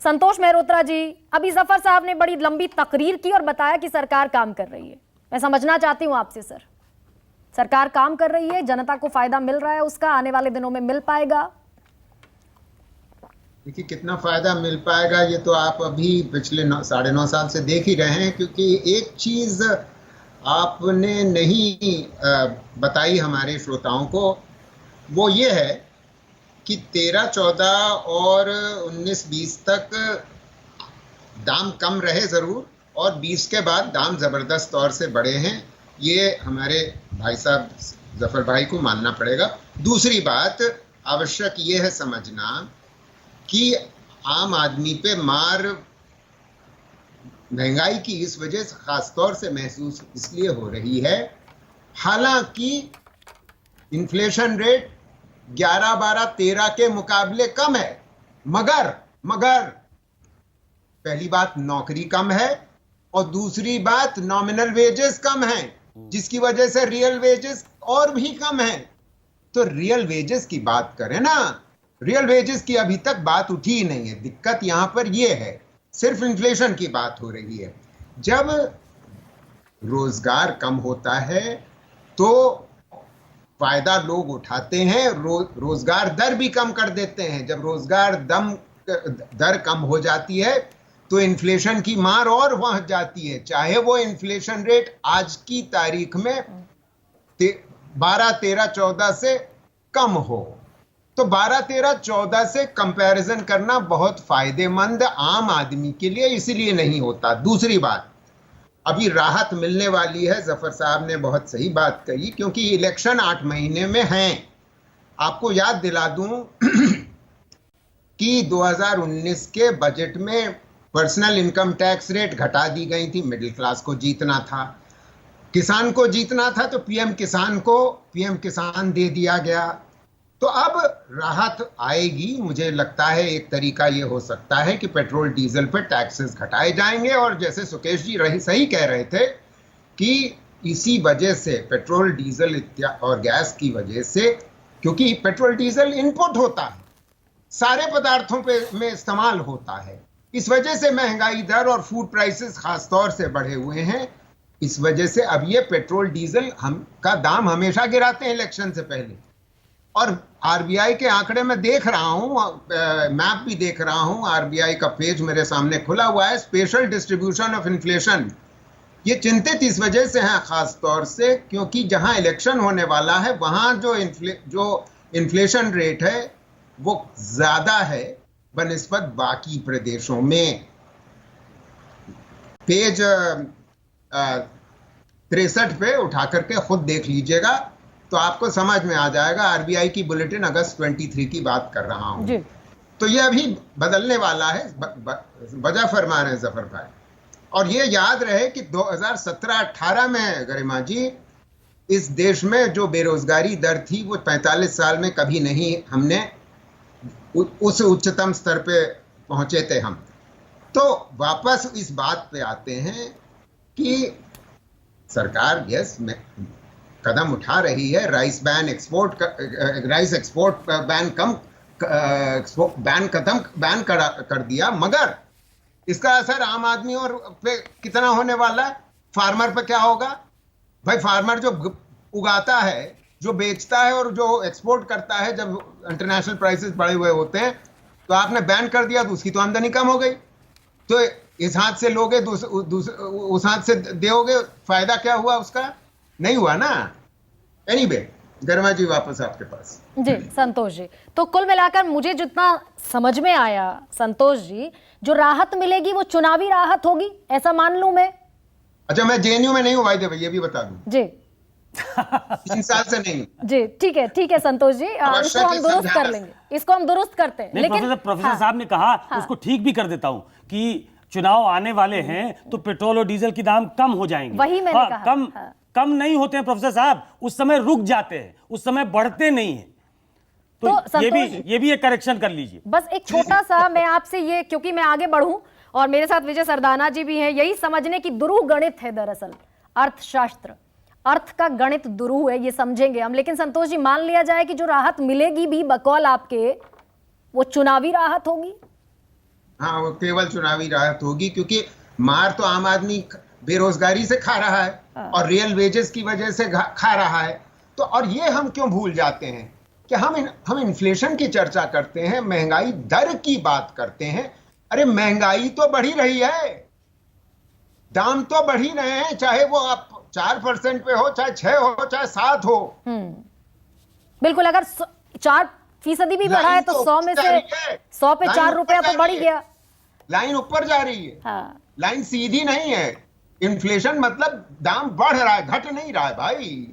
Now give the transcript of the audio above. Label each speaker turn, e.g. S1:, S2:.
S1: संतोष मेहरोत्रा जी, अभी जफर साहब ने बड़ी लंबी तकरीर की और बताया कि सरकार काम कर रही है। मैं समझना चाहती हूं आपसे सर, सरकार काम कर रही है, जनता को फायदा मिल रहा है, उसका आने वाले दिनों में मिल पाएगा?
S2: देखिए, कितना फायदा मिल पाएगा ये तो आप अभी पिछले 9.5 साल से देख ही रहे हैं, क्योंकि एक चीज आपने नहीं बताई हमारे श्रोताओं को, वो ये है कि 13, 14 और 19, 20 तक दाम कम रहे जरूर, और 20 के बाद दाम जबरदस्त तौर से बढ़े हैं। ये हमारे भाई साहब जफर भाई को मानना पड़ेगा। दूसरी बात आवश्यक ये है समझना कि आम आदमी पे मार महंगाई की इस वजह से खासतौर से महसूस इसलिए हो रही है, हालांकि इन्फ्लेशन रेट 11, 12, 13 के मुकाबले कम है, मगर पहली बात नौकरी कम है और दूसरी बात नॉमिनल वेजेस कम हैं, जिसकी वजह से रियल वेजेस और भी कम हैं। तो रियल वेजेस की बात करें ना, रियल वेजेस की अभी तक बात उठी ही नहीं है। दिक्कत यहां पर यह है, सिर्फ इन्फ्लेशन की बात हो रही है। जब रोजगार कम होता है तो फायदा लोग उठाते हैं, रोजगार दर भी कम कर देते हैं। जब रोजगार दर कम हो जाती है तो इन्फ्लेशन की मार और बढ़ जाती है, चाहे वो इन्फ्लेशन रेट आज की तारीख में 12, 13, 14 से कम हो। तो 12, 13, 14 से कंपैरिजन करना बहुत फायदेमंद आम आदमी के लिए इसीलिए नहीं होता। दूसरी बात, अभी राहत मिलने वाली है, जफर साहब ने बहुत सही बात कही, क्योंकि इलेक्शन 8 महीने में हैं। आपको याद दिला दूं कि 2019 के बजट में पर्सनल इनकम टैक्स रेट घटा दी गई थी। मिडिल क्लास को जीतना था, किसान को जीतना था, तो पीएम किसान दे दिया गया। तो अब राहत आएगी। मुझे लगता है एक तरीका यह हो सकता है कि पेट्रोल डीजल पर टैक्सेस घटाए जाएंगे, और जैसे सुकेश जी सही कह रहे थे कि इसी वजह से पेट्रोल डीजल और गैस की वजह से, क्योंकि पेट्रोल डीजल इनपुट होता है, सारे पदार्थों में इस्तेमाल होता है, इस वजह से महंगाई दर और फूड प्राइसेस खासतौर से बढ़े हुए हैं। इस वजह से अब ये पेट्रोल डीजल का दाम हमेशा गिराते हैं इलेक्शन से पहले। और आरबीआई के आंकड़े में देख रहा हूं, मैप भी देख रहा हूं, आरबीआई का पेज मेरे सामने खुला हुआ है, स्पेशल डिस्ट्रीब्यूशन ऑफ इन्फ्लेशन। ये चिंतित इस वजह से हैं खास तौर से क्योंकि जहां इलेक्शन होने वाला है वहां जो इन्फ्लेशन रेट है वो ज्यादा है बनिस्बत बाकी प्रदेशों में। पेज 63 पे उठा करके खुद देख लीजिएगा तो आपको समझ में आ जाएगा। आरबीआई की बुलेटिन अगस्त 23 की बात कर रहा हूं। तो ये अभी बदलने वाला है, वजह फरमा रहे हैं जफर भाई। और ये याद रहे कि 2017-18 में गरिमा जी, इस देश में जो बेरोजगारी दर थी वो 45 साल में कभी नहीं हमने उस उच्चतम स्तर पे पहुंचे थे हम। तो वापस इस बात पे आते हैं कि सरकार यस कदम उठा रही है, राइस एक्सपोर्ट बैन कर दिया, मगर इसका असर आम आदमी और पे कितना होने वाला है? फार्मर पे क्या होगा भाई? फार्मर जो उगाता है, जो बेचता है और जो एक्सपोर्ट करता है, जब इंटरनेशनल प्राइसेस बढ़े हुए होते हैं तो आपने बैन कर दिया तो उसकी तो आमदनी कम हो गई। तो इस हाथ से लोगे उस हाथ से दोगे, फायदा क्या हुआ? उसका नहीं हुआ ना। एनीवे, गरिमा जी वापस आपके पास।
S1: जी संतोष जी, तो कुल मिलाकर मुझे जितना समझ में आया संतोष जी, जो राहत मिलेगी वो चुनावी राहत होगी, ऐसा मान लूं मैं?
S2: अच्छा, मैं जेएनयू में नहीं हूं भाई, ये भी बता दूं
S1: जी
S2: 3 साल से नहीं।
S1: जी ठीक है संतोष जी, इसको हम दुरुस्त कर लेंगे, इसको हम दुरुस्त करते हैं। लेकिन
S3: प्रोफेसर साहब ने कहा, उसको ठीक भी कर देता हूं कि चुनाव आने वाले हैं तो पेट्रोल और डीजल की दाम कम हो जाएंगे।
S1: वही मैंने कहा।
S3: कम नहीं होते हैं प्रोफेसर साहब, उस समय रुक जाते हैं, उस समय बढ़ते नहीं हैं। तो ये भी एक करेक्शन कर लीजिए।
S1: बस एक छोटा सा मैं आपसे ये, क्योंकि मैं आगे बढ़ूं और मेरे साथ विजय सरदाना जी भी हैं, यही समझने की दुरूह गणित है दरअसल, अर्थशास्त्र, अर्थ का गणित दुरूह है, ये समझेंगे हम। लेकिन संतोष जी, मान लिया जाए कि जो राहत मिलेगी भी बकौल आपके, वो चुनावी राहत होगी?
S2: हाँ, वो केवल चुनावी राहत होगी, क्योंकि मार तो आम आदमी बेरोजगारी से खा रहा है और रियल वेजेस की वजह से खा रहा है। तो और ये हम क्यों भूल जाते हैं कि हम इन्फ्लेशन की चर्चा करते हैं, महंगाई दर की बात करते हैं। अरे महंगाई तो बढ़ी रही है, दाम तो बढ़ ही रहे हैं, चाहे वो आप 4% पे हो, चाहे 6 हो, चाहे 7 हो।
S1: बिल्कुल, अगर 4% भी बढ़ा है तो 100 में से 100 पे 4 रुपया तो बढ़ ही गया।
S2: लाइन ऊपर जा रही है।
S1: हाँ।
S2: लाइन सीधी नहीं है। इन्फ्लेशन मतलब दाम बढ़ रहा है, घट नहीं रहा है भाई।